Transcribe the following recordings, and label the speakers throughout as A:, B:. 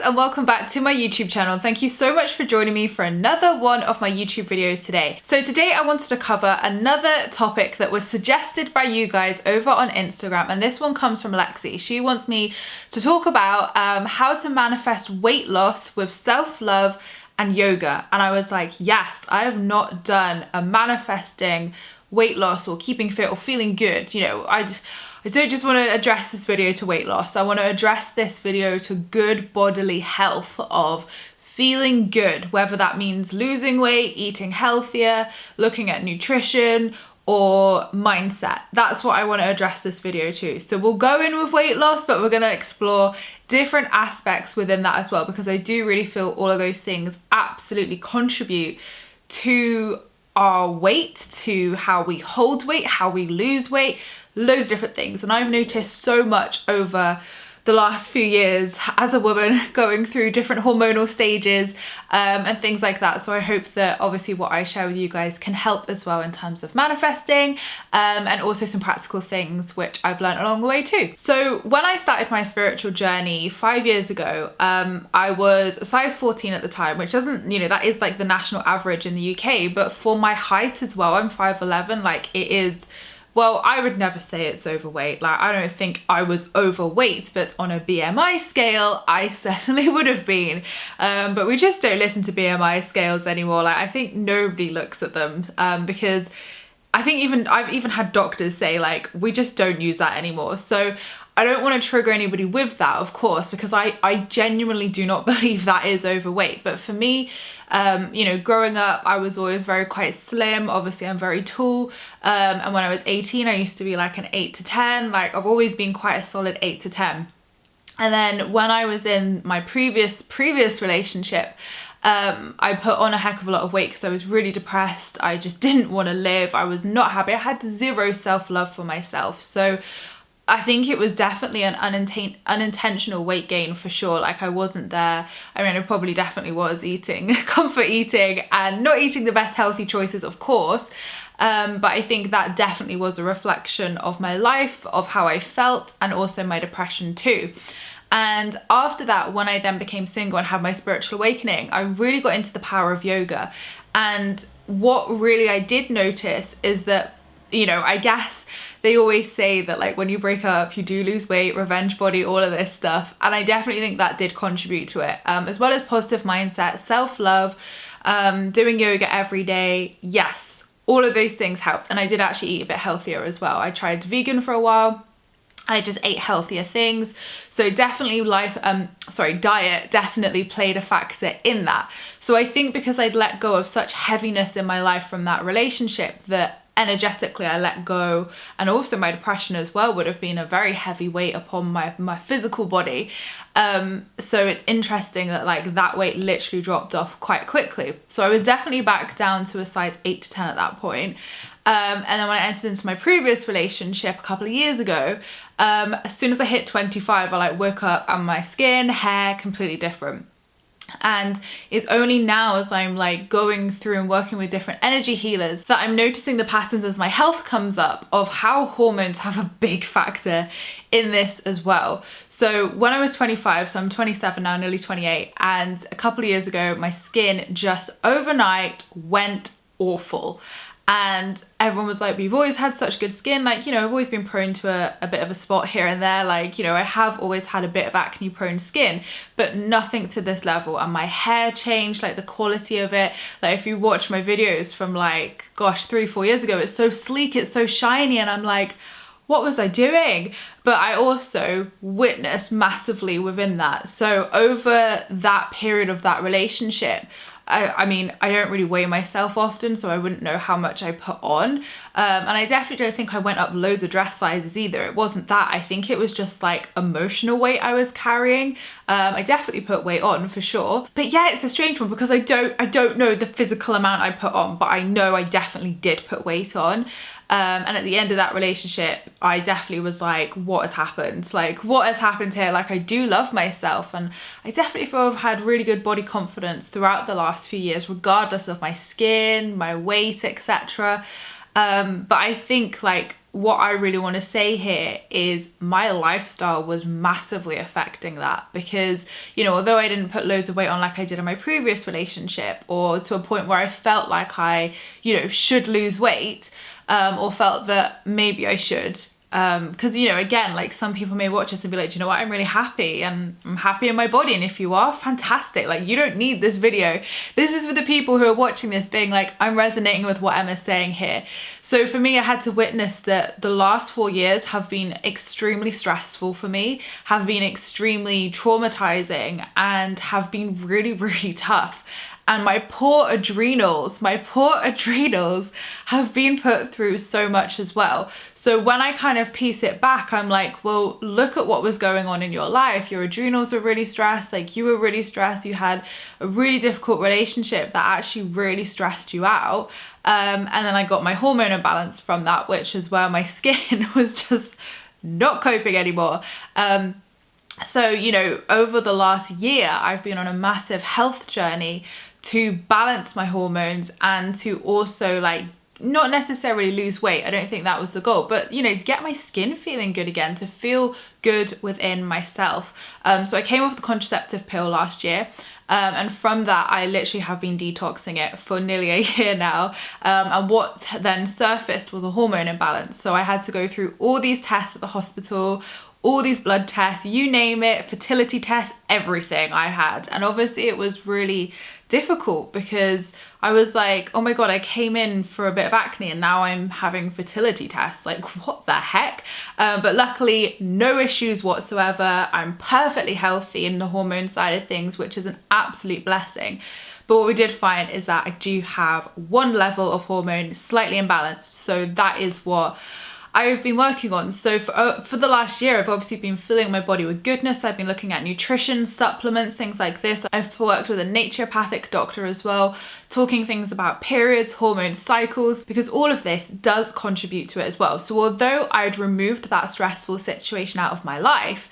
A: guys, and welcome back to my YouTube channel. Thank you so much for joining me for another one of my YouTube videos today. So today I wanted to cover another topic that was suggested by you guys over on Instagram, and this one comes from Lexi. She wants me to talk about how to manifest weight loss with self-love and yoga. And I was like, yes, I have not done a manifesting weight loss or keeping fit or feeling good. You know, I don't just want to address this video to weight loss. I want to address this video to good bodily health, of feeling good, whether that means losing weight, eating healthier, looking at nutrition, or mindset. That's what I want to address this video to. So we'll go in with weight loss, but we're going to explore different aspects within that as well, because I do really feel all of those things absolutely contribute to our weight, to how we hold weight, how we lose weight, loads of different things. And I've noticed so much over the last few years as a woman going through different hormonal stages and things like that. So I hope that obviously what I share with you guys can help as well in terms of manifesting and also some practical things which I've learned along the way too. So when I started my spiritual journey 5 years ago, I was a size 14 at the time, which doesn't, you know, that is like the national average in the UK, but for my height as well, I'm 5'11", like it is. Well, I would never say it's overweight. Like, I don't think I was overweight, but on a BMI scale, I certainly would have been. But we just don't listen to BMI scales anymore. Like, I think nobody looks at them because I think I've even had doctors say, like, we just don't use that anymore. So I don't want to trigger anybody with that, of course, because I genuinely do not believe that is overweight. But for me, you know, growing up, I was always quite slim. Obviously, I'm very tall. And when I was 18, I used to be like an 8 to 10. Like, I've always been quite a solid 8 to 10. And then when I was in my previous relationship, I put on a heck of a lot of weight because I was really depressed. I just didn't want to live. I was not happy. I had zero self-love for myself. So I think it was definitely an unintentional weight gain for sure. Like, I wasn't there. I mean, I probably definitely was eating comfort eating and not eating the best healthy choices, of course. But I think that definitely was a reflection of my life, of how I felt, and also my depression too. And after that, when I then became single and had my spiritual awakening, I really got into the power of yoga. And what really I did notice is that, you know, I guess they always say that, like, when you break up, you do lose weight, revenge body, all of this stuff. And I definitely think that did contribute to it, as well as positive mindset, self-love, doing yoga every day. Yes, all of those things helped. And I did actually eat a bit healthier as well. I tried vegan for a while. I just ate healthier things. So definitely diet definitely played a factor in that. So I think because I'd let go of such heaviness in my life from that relationship, that energetically I let go, and also my depression as well would have been a very heavy weight upon my physical body. So it's interesting that, like, that weight literally dropped off quite quickly. So I was definitely back down to a size 8 to 10 at that point. And then when I entered into my previous relationship a couple of years ago, as soon as I hit 25, I like woke up and my skin, hair, completely different. And it's only now, as I'm like going through and working with different energy healers, that I'm noticing the patterns as my health comes up, of how hormones have a big factor in this as well. So when I was 25, so I'm 27 now, nearly 28, and a couple of years ago, my skin just overnight went awful. And everyone was like, we've always had such good skin. Like, you know, I've always been prone to a bit of a spot here and there. Like, you know, I have always had a bit of acne prone skin, but nothing to this level. And my hair changed, like the quality of it. Like, if you watch my videos from, like, gosh, 3-4 years ago, it's so sleek, it's so shiny. And I'm like, what was I doing? But I also witnessed massively within that. So over that period of that relationship, I mean, I don't really weigh myself often, so I wouldn't know how much I put on. And I definitely don't think I went up loads of dress sizes either. It wasn't that. I think it was just like emotional weight I was carrying. I definitely put weight on for sure. But yeah, it's a strange one because I don't know the physical amount I put on, but I know I definitely did put weight on. And at the end of that relationship, I definitely was like, what has happened? Like, what has happened here? Like, I do love myself, and I definitely feel I've had really good body confidence throughout the last few years, regardless of my skin, my weight, etc. But I think, like, what I really want to say here is my lifestyle was massively affecting that, because, you know, although I didn't put loads of weight on like I did in my previous relationship, or to a point where I felt like I, you know, should lose weight, or felt that maybe I should, because, you know, again, like some people may watch this and be like, do you know what, I'm really happy and I'm happy in my body, and if you are, fantastic, like you don't need this video. This is for the people who are watching this being like, I'm resonating with what Emma's saying here. So for me, I had to witness that the last 4 years have been extremely stressful for me, have been extremely traumatizing, and have been really, really tough. And my poor adrenals have been put through so much as well. So when I kind of piece it back, I'm like, well, look at what was going on in your life. Your adrenals were really stressed, like you were really stressed. You had a really difficult relationship that actually really stressed you out. And then I got my hormone imbalance from that, which is where my skin was just not coping anymore. So, you know, over the last year, I've been on a massive health journey to balance my hormones and to also, like, not necessarily lose weight. I don't think that was the goal, but, you know, to get my skin feeling good again, to feel good within myself. So I came off the contraceptive pill last year. And from that, I literally have been detoxing it for nearly a year now. And what then surfaced was a hormone imbalance. So I had to go through all these tests at the hospital, all these blood tests, you name it, fertility tests, everything I had. And obviously it was really difficult because I was like, oh my God, I came in for a bit of acne and now I'm having fertility tests. Like, what the heck? But luckily, no issues whatsoever. I'm perfectly healthy in the hormone side of things, which is an absolute blessing. But what we did find is that I do have one level of hormone slightly imbalanced. So that is what I've been working on. So for the last year, I've obviously been filling my body with goodness. I've been looking at nutrition, supplements, things like this. I've worked with a naturopathic doctor as well, talking things about periods, hormone cycles, because all of this does contribute to it as well. So although I'd removed that stressful situation out of my life,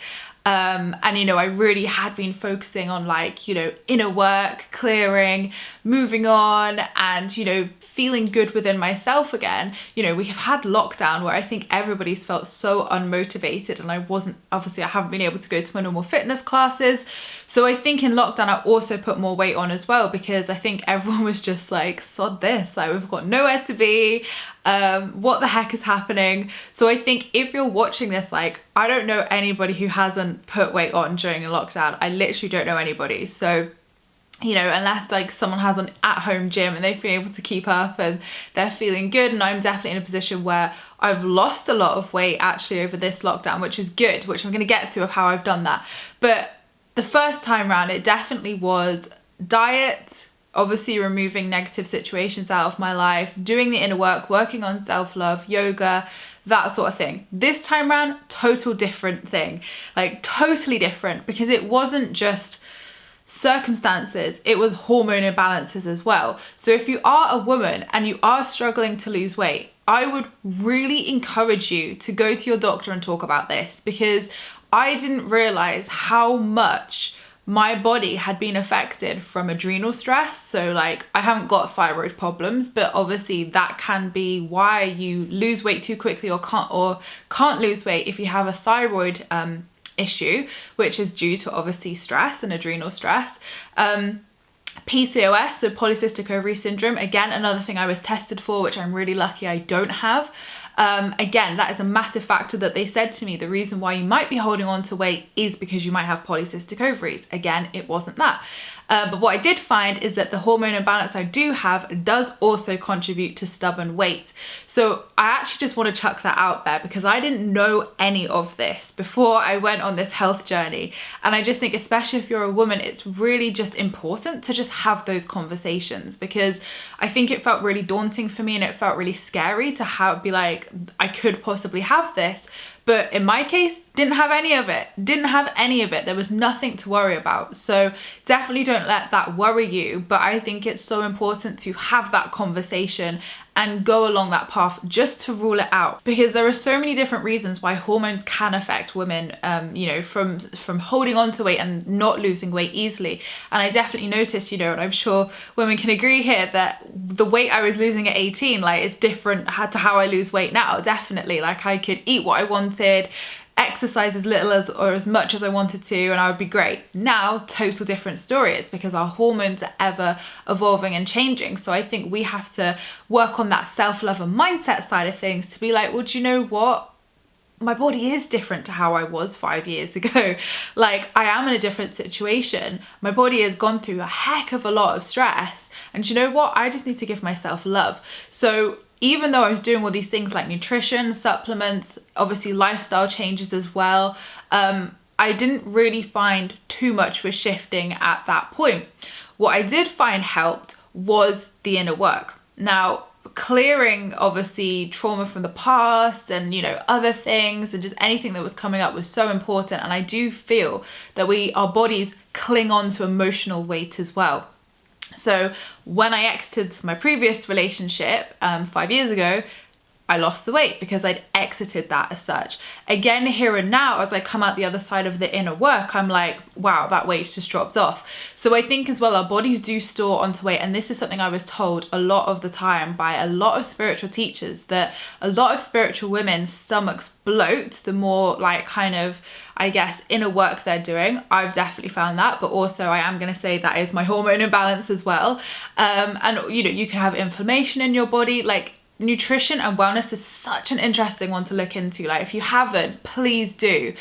A: and, you know, I really had been focusing on, like, you know, inner work, clearing, moving on, and, you know, feeling good within myself again. You know, we have had lockdown where I think everybody's felt so unmotivated, and I haven't been able to go to my normal fitness classes. So I think in lockdown, I also put more weight on as well, because I think everyone was just like, sod this, like we've got nowhere to be. What the heck is happening? So I think if you're watching this, like, I don't know anybody who hasn't put weight on during a lockdown. I literally don't know anybody. So, you know, unless like someone has an at-home gym and they've been able to keep up and they're feeling good. And I'm definitely in a position where I've lost a lot of weight actually over this lockdown, which is good, which I'm going to get to of how I've done that. But the first time round, it definitely was diet, obviously removing negative situations out of my life, doing the inner work, working on self-love, yoga, that sort of thing. This time around, total different thing, like totally different, because it wasn't just circumstances, it was hormone imbalances as well. So if you are a woman and you are struggling to lose weight, I would really encourage you to go to your doctor and talk about this, because I didn't realize how much my body had been affected from adrenal stress. So like, I haven't got thyroid problems, but obviously that can be why you lose weight too quickly or can't lose weight if you have a thyroid issue, which is due to obviously stress and adrenal stress. PCOS, so polycystic ovary syndrome, again, another thing I was tested for, which I'm really lucky I don't have. Again, that is a massive factor that they said to me. The reason why you might be holding on to weight is because you might have polycystic ovaries. Again, it wasn't that. But what I did find is that the hormone imbalance I do have does also contribute to stubborn weight. So I actually just want to chuck that out there, because I didn't know any of this before I went on this health journey. And I just think, especially if you're a woman, it's really just important to just have those conversations, because I think it felt really daunting for me and it felt really scary to be like, I could possibly have this. But in my case, didn't have any of it. There was nothing to worry about. So definitely don't let that worry you. But I think it's so important to have that conversation and go along that path just to rule it out, because there are so many different reasons why hormones can affect women, you know, from holding on to weight and not losing weight easily. And I definitely noticed, you know, and I'm sure women can agree here, that the weight I was losing at 18, like, is different to how I lose weight now. Definitely, like, I could eat what I wanted, exercise as little as or as much as I wanted to, and I would be great. Now, total different story. It's because our hormones are ever evolving and changing. So I think we have to work on that self-love and mindset side of things to be like, well, do you know what? My body is different to how I was 5 years ago. Like, I am in a different situation. My body has gone through a heck of a lot of stress. And you know what? I just need to give myself love. So even though I was doing all these things like nutrition, supplements, obviously lifestyle changes as well, I didn't really find too much was shifting at that point. What I did find helped was the inner work. Now, clearing obviously trauma from the past and, you know, other things and just anything that was coming up was so important. And I do feel that our bodies cling on to emotional weight as well. So when I exited my previous relationship 5 years ago, I lost the weight because I'd exited that as such. Again, here and now, as I come out the other side of the inner work, I'm like, wow, that weight's just dropped off. So I think as well, our bodies do store onto weight. And this is something I was told a lot of the time by a lot of spiritual teachers, that a lot of spiritual women's stomachs bloat the more, like, kind of, I guess, inner work they're doing. I've definitely found that, but also I am going to say that is my hormone imbalance as well. And, you know, you can have inflammation in your body. Like, nutrition and wellness is such an interesting one to look into. Like, if you haven't, please do,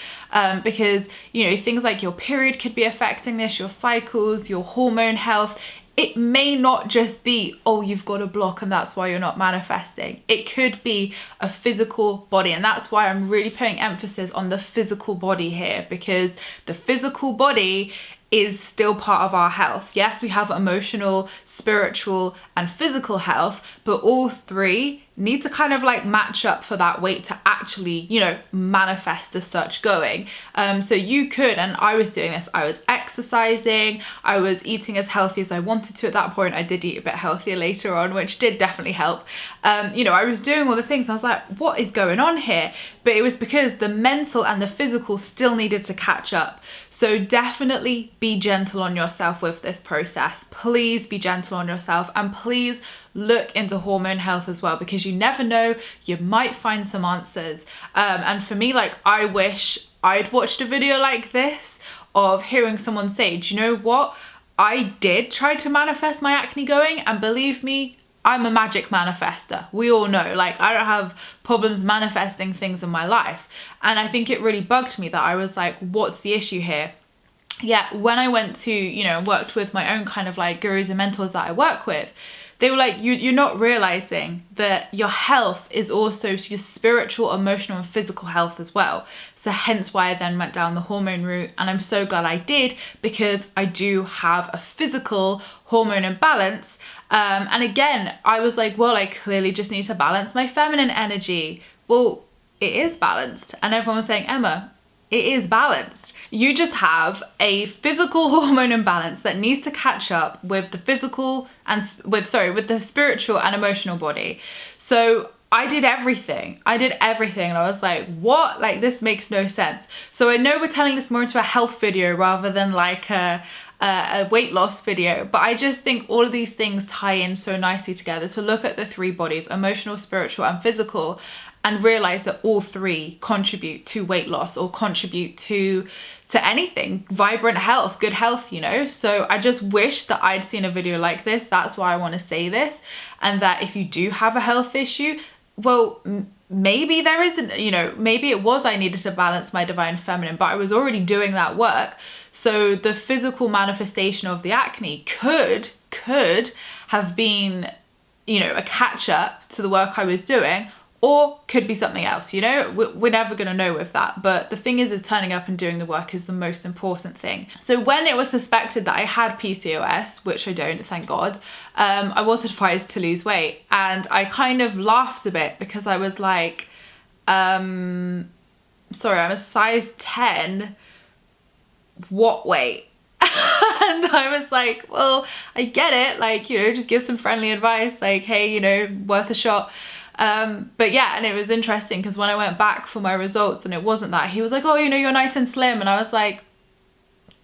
A: because, you know, things like your period could be affecting this, your cycles, your hormone health. It may not just be, oh, you've got a block and that's why you're not manifesting. It could be a physical body. And that's why I'm really putting emphasis on the physical body here, because the physical body is still part of our health. Yes, we have emotional, spiritual, and physical health, but all three need to kind of like match up for that weight to actually, you know, manifest as such going. So you could, and I was doing this, I was exercising, I was eating as healthy as I wanted to at that point. I did eat a bit healthier later on, which did definitely help. You know, I was doing all the things and I was like, what is going on here? But it was because the mental and the physical still needed to catch up. So definitely be gentle on yourself with this process. Please be gentle on yourself, and please look into hormone health as well, because you never know, you might find some answers. And for me, like, I wish I'd watched a video like this of hearing someone say, do you know what? I did try to manifest my acne going, and believe me, I'm a magic manifester. We all know, like, I don't have problems manifesting things in my life. And I think it really bugged me that I was like, what's the issue here? Yeah, when I went to, you know, worked with my own kind of like gurus and mentors that I work with, they were like, you're not realizing that your health is also your spiritual, emotional, and physical health as well. So hence why I then went down the hormone route. And I'm so glad I did, because I do have a physical hormone imbalance. And again, I was like, well, I clearly just need to balance my feminine energy. Well, it is balanced. And everyone was saying, Emma, it is balanced. You just have a physical hormone imbalance that needs to catch up with the physical and with the spiritual and emotional body. So I did everything. And I was like, what? Like, this makes no sense. So I know we're turning this more into a health video rather than like a weight loss video, but I just think all of these things tie in so nicely together to look at the three bodies, emotional, spiritual, and physical, and realize that all three contribute to weight loss or contribute to anything, vibrant health, good health, you know? So I just wish that I'd seen a video like this. That's why I want to say this. And that if you do have a health issue, well, maybe there isn't, you know, maybe it was I needed to balance my divine feminine, but I was already doing that work. So the physical manifestation of the acne could have been, you know, a catch up to the work I was doing, or could be something else, you know? We're never gonna know with that. But the thing is turning up and doing the work is the most important thing. So when it was suspected that I had PCOS, which I don't, thank God, I was advised to lose weight. And I kind of laughed a bit because I was like, sorry, I'm a size 10. What weight? And I was like, well, I get it, like, you know, just give some friendly advice, like, hey, you know, worth a shot. But yeah, and it was interesting because when I went back for my results and it wasn't that, he was like, oh, you know, you're nice and slim. And I was like,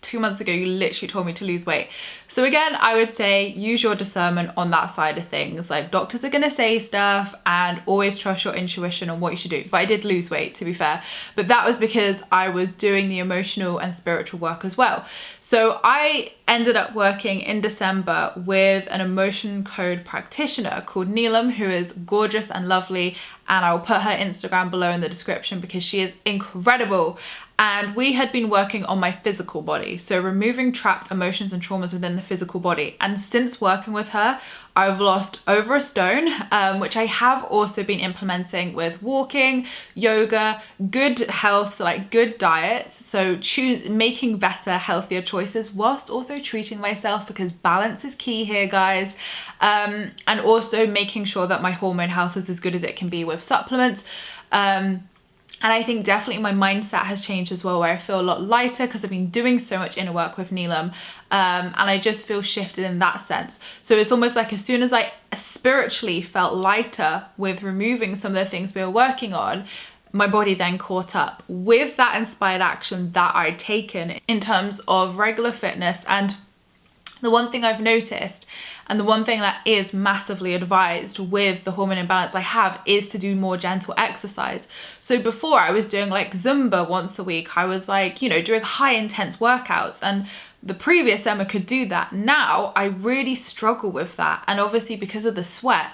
A: 2 months ago, you literally told me to lose weight. So again, I would say use your discernment on that side of things. Like, doctors are gonna say stuff, and always trust your intuition on what you should do. But I did lose weight, to be fair, but that was because I was doing the emotional and spiritual work as well. So I ended up working in December with an emotion code practitioner called Neelam, who is gorgeous and lovely, and I will put her Instagram below in the description because she is incredible. And we had been working on my physical body, so removing trapped emotions and traumas within the physical body. And since working with her, I've lost over a stone, which I have also been implementing with walking, yoga, good health, so like good diets. So making better, healthier choices whilst also treating myself, because balance is key here, guys. And also making sure that my hormone health is as good as it can be with supplements. And I think definitely my mindset has changed as well, where I feel a lot lighter because I've been doing so much inner work with Neelam, and I just feel shifted in that sense. So it's almost like as soon as I spiritually felt lighter with removing some of the things we were working on, my body then caught up with that inspired action that I'd taken in terms of regular fitness. And the one thing I've noticed, and the one thing that is massively advised with the hormone imbalance I have, is to do more gentle exercise. So before, I was doing like Zumba once a week. I was like, you know, doing high intense workouts, and the previous Emma could do that. Now I really struggle with that. And obviously because of the sweat,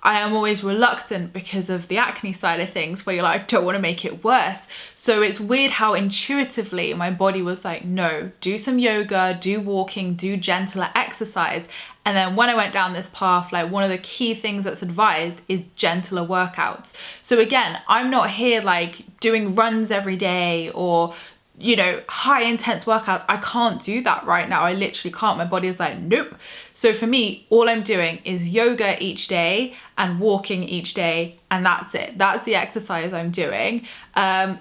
A: I am always reluctant because of the acne side of things, where you're like, I don't want to make it worse. So it's weird how intuitively my body was like, no, do some yoga, do walking, do gentler exercise. And then when I went down this path, like one of the key things that's advised is gentler workouts. So again, I'm not here like doing runs every day or, you know, high intense workouts. I can't do that right now. I literally can't. My body is like, nope. So for me, all I'm doing is yoga each day and walking each day, and that's it. That's the exercise I'm doing.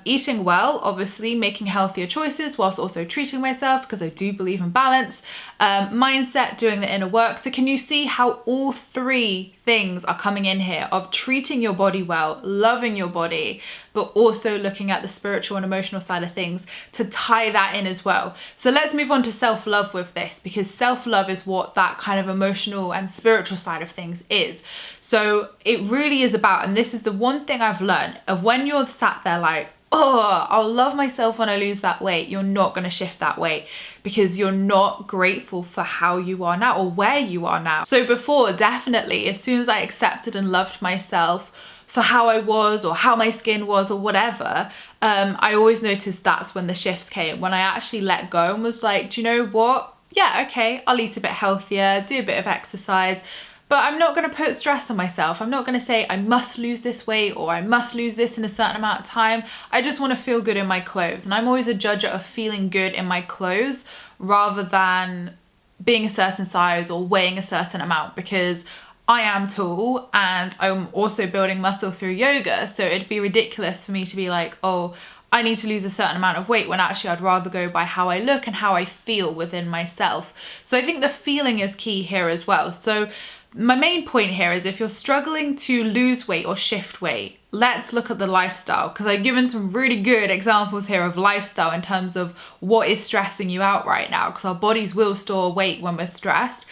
A: Eating well, obviously, making healthier choices whilst also treating myself, because I do believe in balance. Mindset, doing the inner work. So can you see how all three things are coming in here of treating your body well, loving your body, but also looking at the spiritual and emotional side of things to tie that in as well. So let's move on to self-love with this, because self-love is what that kind of emotional and spiritual side of things is. So it really is about, and this is the one thing I've learned, of when you're sat there like, oh, I'll love myself when I lose that weight, you're not going to shift that weight because you're not grateful for how you are now or where you are now. So before, definitely, as soon as I accepted and loved myself for how I was or how my skin was or whatever, I always noticed that's when the shifts came, when I actually let go and was like, do you know what? Yeah, okay, I'll eat a bit healthier, do a bit of exercise, but I'm not going to put stress on myself. I'm not going to say I must lose this weight or I must lose this in a certain amount of time. I just want to feel good in my clothes. And I'm always a judger of feeling good in my clothes rather than being a certain size or weighing a certain amount, because I am tall and I'm also building muscle through yoga. So it'd be ridiculous for me to be like, oh, I need to lose a certain amount of weight, when actually I'd rather go by how I look and how I feel within myself. So I think the feeling is key here as well. So my main point here is, if you're struggling to lose weight or shift weight, let's look at the lifestyle, because I've given some really good examples here of lifestyle in terms of what is stressing you out right now, because our bodies will store weight when we're stressed.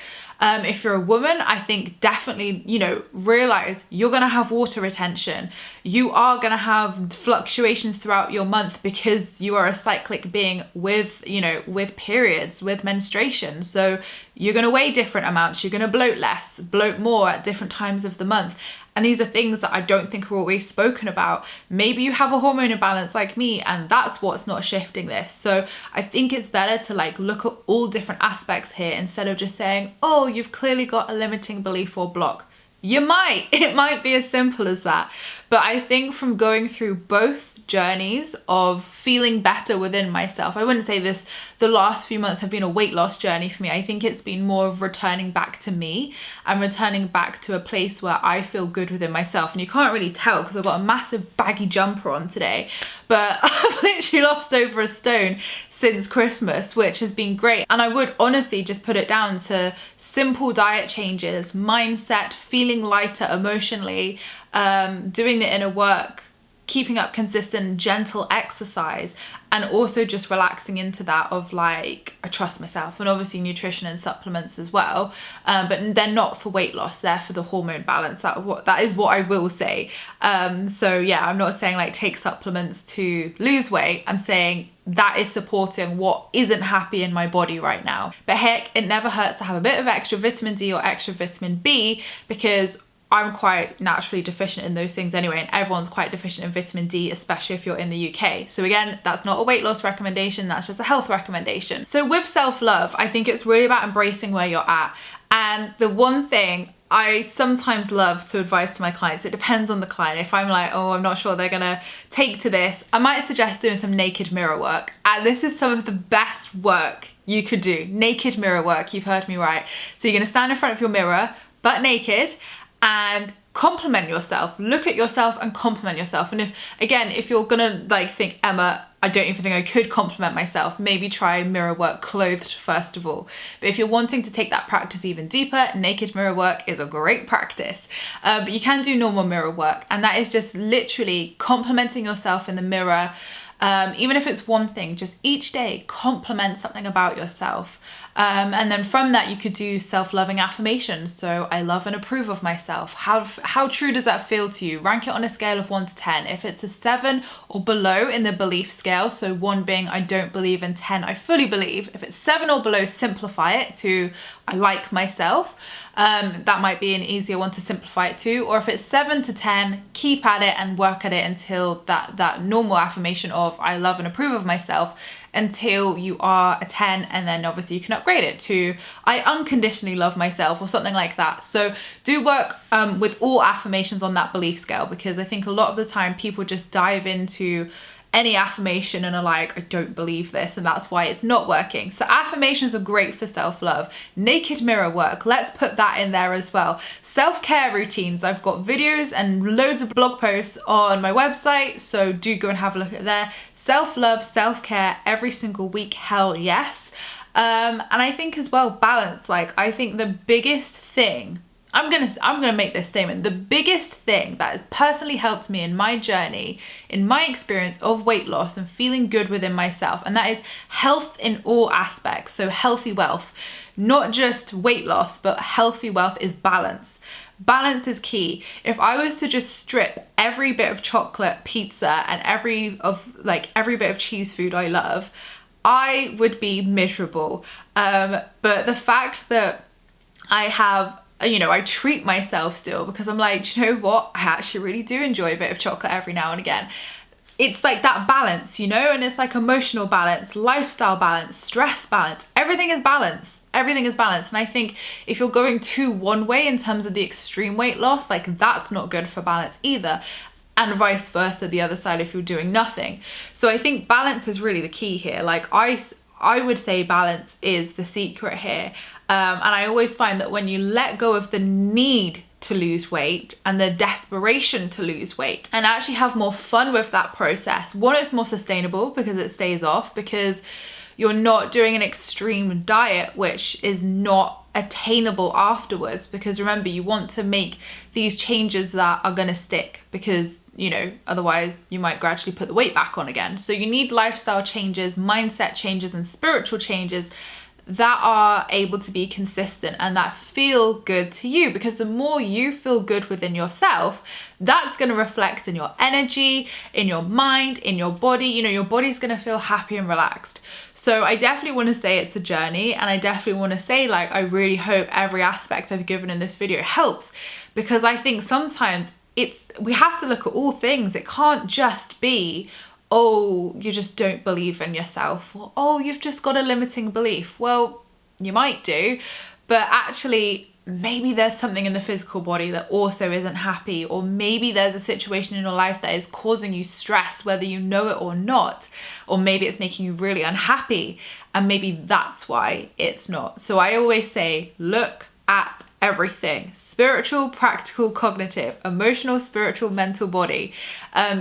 A: If you're a woman, I think definitely, you know, realize you're going to have water retention. You are going to have fluctuations throughout your month because you are a cyclic being with, you know, with periods, with menstruation. So you're going to weigh different amounts. You're going to bloat less, bloat more at different times of the month. And these are things that I don't think are always spoken about. Maybe you have a hormone imbalance like me, and that's what's not shifting this. So I think it's better to like look at all different aspects here instead of just saying, oh, you've clearly got a limiting belief or block. You might, it might be as simple as that. But I think from going through both journeys of feeling better within myself. I wouldn't say the last few months have been a weight loss journey for me. I think it's been more of returning back to me and returning back to a place where I feel good within myself. And you can't really tell because I've got a massive baggy jumper on today, but I've literally lost over a stone since Christmas, which has been great. And I would honestly just put it down to simple diet changes, mindset, feeling lighter emotionally, doing the inner work, keeping up consistent gentle exercise, and also just relaxing into that of like, I trust myself, and obviously nutrition and supplements as well, but they're not for weight loss, they're for the hormone balance. That is what I will say. So yeah, I'm not saying like take supplements to lose weight, I'm saying that is supporting what isn't happy in my body right now. But heck, it never hurts to have a bit of extra vitamin D or extra vitamin B, because I'm quite naturally deficient in those things anyway, and everyone's quite deficient in vitamin D, especially if you're in the UK. So again, that's not a weight loss recommendation, that's just a health recommendation. So with self-love, I think it's really about embracing where you're at. And the one thing I sometimes love to advise to my clients, it depends on the client. If I'm like, oh, I'm not sure they're gonna take to this, I might suggest doing some naked mirror work. And this is some of the best work you could do. Naked mirror work, you've heard me right. So you're gonna stand in front of your mirror, butt naked, and compliment yourself. Look at yourself and compliment yourself. And if you're gonna like think, Emma, I don't even think I could compliment myself, maybe try mirror work clothed first of all. But if you're wanting to take that practice even deeper, naked mirror work is a great practice. But you can do normal mirror work, and that is just literally complimenting yourself in the mirror. Even if it's one thing, just each day compliment something about yourself. And then from that, you could do self-loving affirmations. So I love and approve of myself. How true does that feel to you? Rank it on a scale of 1 to 10. If it's a 7 or below in the belief scale, so 1 being I don't believe and 10 I fully believe. If it's 7 or below, simplify it to I like myself. That might be an easier one to simplify it to. Or if it's 7 to 10, keep at it and work at it until that normal affirmation of I love and approve of myself, until you are a 10, and then obviously you can upgrade it to I unconditionally love myself or something like that. So do work with all affirmations on that belief scale, because I think a lot of the time people just dive into any affirmation and are like, I don't believe this, and that's why it's not working. So affirmations are great for self-love. Naked mirror work, let's put that in there as well. Self-care routines, I've got videos and loads of blog posts on my website, so do go and have a look at there. Self-love, self-care every single week, hell yes. And I think as well, balance. Like, I think the biggest thing, I'm gonna make this statement. The biggest thing that has personally helped me in my journey, in my experience of weight loss and feeling good within myself, and that is health in all aspects. So healthy wealth, not just weight loss, but healthy wealth is balance. Balance is key. If I was to just strip every bit of chocolate, pizza, and every bit of cheese food I love, I would be miserable. But the fact that I have, I treat myself still, because I'm like, you know what? I actually really do enjoy a bit of chocolate every now and again. It's like that balance, and it's like emotional balance, lifestyle balance, stress balance. Everything is balance. Everything is balanced. And I think if you're going too one way in terms of the extreme weight loss, like that's not good for balance either. And vice versa, the other side, if you're doing nothing. So I think balance is really the key here. Like I would say balance is the secret here. And I always find that when you let go of the need to lose weight and the desperation to lose weight and actually have more fun with that process, one, it's more sustainable because it stays off, because you're not doing an extreme diet which is not attainable afterwards, because remember, you want to make these changes that are going to stick, because otherwise you might gradually put the weight back on again. So you need lifestyle changes, mindset changes, and spiritual changes that are able to be consistent and that feel good to you, because the more you feel good within yourself, that's going to reflect in your energy, in your mind, in your body. Your body's going to feel happy and relaxed. So I definitely want to say it's a journey, and I definitely want to say, like, I really hope every aspect I've given in this video helps, because I think sometimes we have to look at all things. It can't just be, oh, you just don't believe in yourself, or oh, you've just got a limiting belief. Well, you might do, but actually maybe there's something in the physical body that also isn't happy, or maybe there's a situation in your life that is causing you stress, whether you know it or not, or maybe it's making you really unhappy, and maybe that's why it's not. So I always say, look at everything: spiritual, practical, cognitive, emotional, spiritual, mental, body,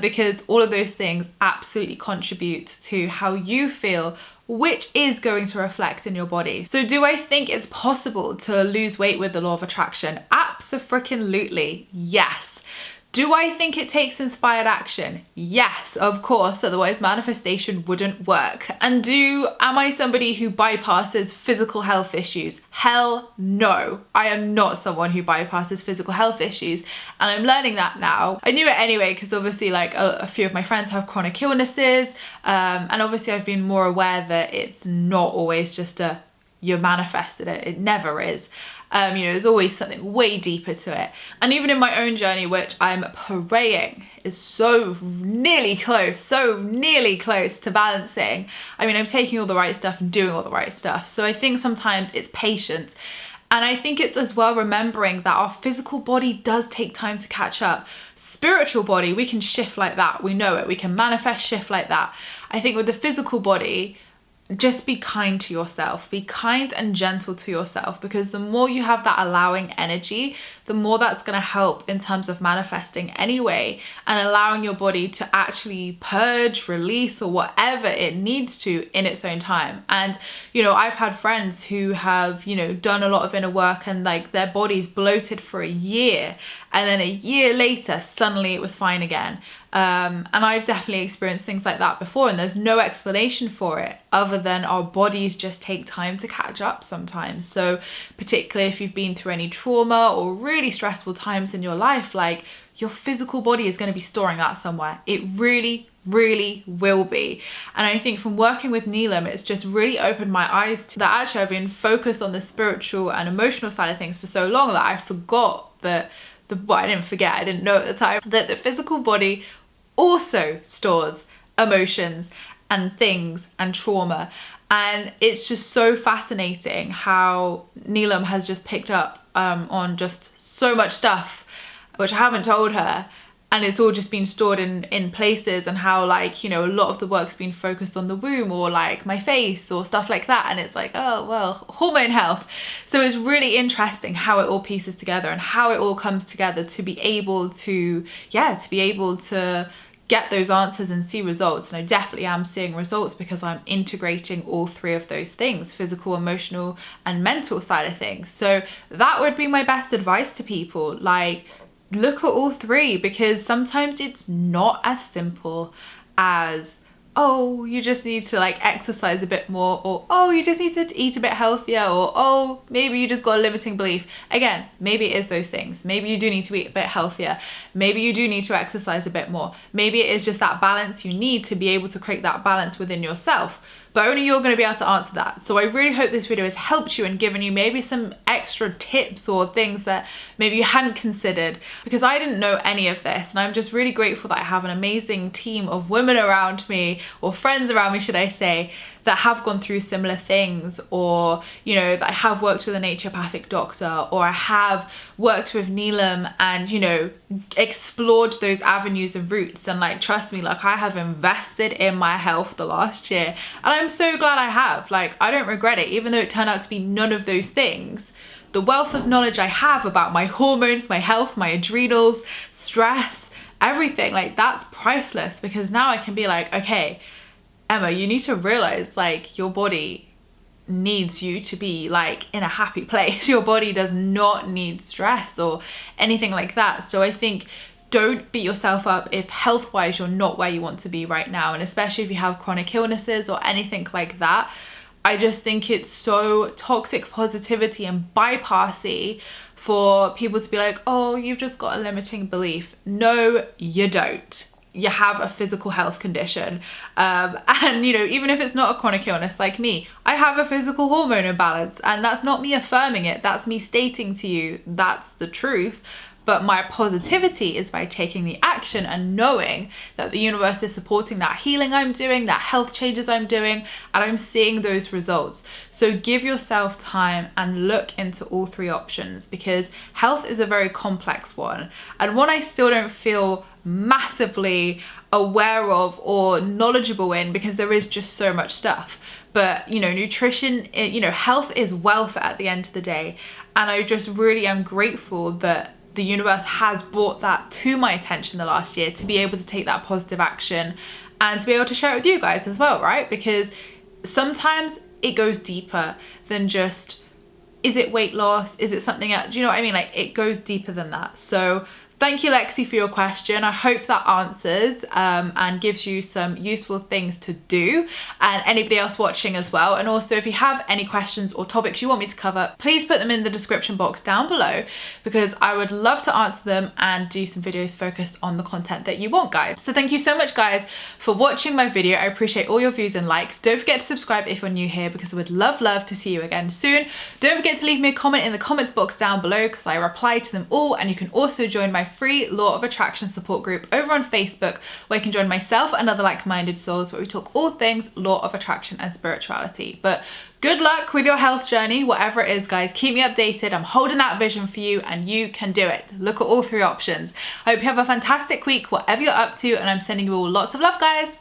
A: because all of those things absolutely contribute to how you feel, which is going to reflect in your body. So do I think it's possible to lose weight with the law of attraction? Abso-freaking-lutely, yes. Do I think it takes inspired action? Yes, of course, otherwise manifestation wouldn't work. And am I somebody who bypasses physical health issues? Hell no. I am not someone who bypasses physical health issues, and I'm learning that now. I knew it anyway, because obviously like a few of my friends have chronic illnesses, and obviously I've been more aware that it's not always just you manifested it. It never is. There's always something way deeper to it. And even in my own journey, which I'm praying is so nearly close to balancing. I'm taking all the right stuff and doing all the right stuff. So I think sometimes it's patience. And I think it's as well remembering that our physical body does take time to catch up. Spiritual body, we can shift like that. We know it. We can manifest, shift like that. I think with the physical body, just be kind to yourself. Be kind and gentle to yourself, because the more you have that allowing energy, the more that's going to help in terms of manifesting anyway, and allowing your body to actually purge, release, or whatever it needs to in its own time. And I've had friends who have done a lot of inner work, and like their body's bloated for a year, and then a year later suddenly it was fine again. And I've definitely experienced things like that before, and there's no explanation for it other than our bodies just take time to catch up sometimes. So particularly if you've been through any trauma or really stressful times in your life, like your physical body is going to be storing that somewhere. It really will be. And I think from working with Neelam, it's just really opened my eyes to that. Actually, I've been focused on the spiritual and emotional side of things for so long that I forgot that I didn't know at the time that the physical body also stores emotions and things and trauma. And it's just so fascinating how Neelam has just picked up on just so much stuff which I haven't told her, and it's all just been stored in places, and how like a lot of the work's been focused on the womb or like my face or stuff like that, and it's like, oh well, hormone health. So it's really interesting how it all pieces together and how it all comes together to be able to get those answers and see results. And I definitely am seeing results because I'm integrating all three of those things: physical, emotional, and mental side of things. So that would be my best advice to people. Like, look at all three, because sometimes it's not as simple as, oh, you just need to like exercise a bit more, or oh, you just need to eat a bit healthier, or oh, maybe you just got a limiting belief. Again, maybe it is those things. Maybe you do need to eat a bit healthier. Maybe you do need to exercise a bit more. Maybe it is just that balance you need to be able to create that balance within yourself. But only you're going to be able to answer that. So I really hope this video has helped you and given you maybe some extra tips or things that maybe you hadn't considered, because I didn't know any of this. And I'm just really grateful that I have an amazing team of women around me, or friends around me, should I say, that have gone through similar things, or that I have worked with a naturopathic doctor, or I have worked with Neelam and explored those avenues and routes. And like, trust me, like I have invested in my health the last year, and I'm so glad I have. Like, I don't regret it, even though it turned out to be none of those things. The wealth of knowledge I have about my hormones, my health, my adrenals, stress, everything, like that's priceless, because now I can be like, okay, Emma, you need to realize like your body needs you to be like in a happy place. Your body does not need stress or anything like that. So I think don't beat yourself up if health-wise you're not where you want to be right now, and especially if you have chronic illnesses or anything like that. I just think it's so toxic positivity and bypassy for people to be like, oh, you've just got a limiting belief. No, you don't. You have a physical health condition, and even if it's not a chronic illness like me, I have a physical hormone imbalance, and that's not me affirming it, that's me stating to you that's the truth. but my positivity is by taking the action and knowing that the universe is supporting that healing I'm doing, that health changes I'm doing, and I'm seeing those results. So give yourself time and look into all three options, because health is a very complex one, and one I still don't feel massively aware of or knowledgeable in, because there is just so much stuff. But you know, nutrition, you know, health is wealth at the end of the day, and I just really am grateful that the universe has brought that to my attention the last year, to be able to take that positive action and to be able to share it with you guys as well, right? Because sometimes it goes deeper than just, is it weight loss? Is it something else? Do you know what I mean? Like, it goes deeper than that. So thank you, Lexi, for your question. I hope that answers and gives you some useful things to do, and anybody else watching as well. And also, if you have any questions or topics you want me to cover, please put them in the description box down below, because I would love to answer them and do some videos focused on the content that you want, guys. So thank you so much, guys, for watching my video. I appreciate all your views and likes. Don't forget to subscribe if you're new here, because I would love to see you again soon. Don't forget to leave me a comment in the comments box down below, because I reply to them all. And you can also join my free Law of Attraction support group over on Facebook, where you can join myself and other like-minded souls, where we talk all things Law of Attraction and spirituality. But good luck with your health journey, whatever it is, guys. Keep me updated. I'm holding that vision for you, and you can do it. Look at all three options. I hope you have a fantastic week, whatever you're up to, and I'm sending you all lots of love, guys.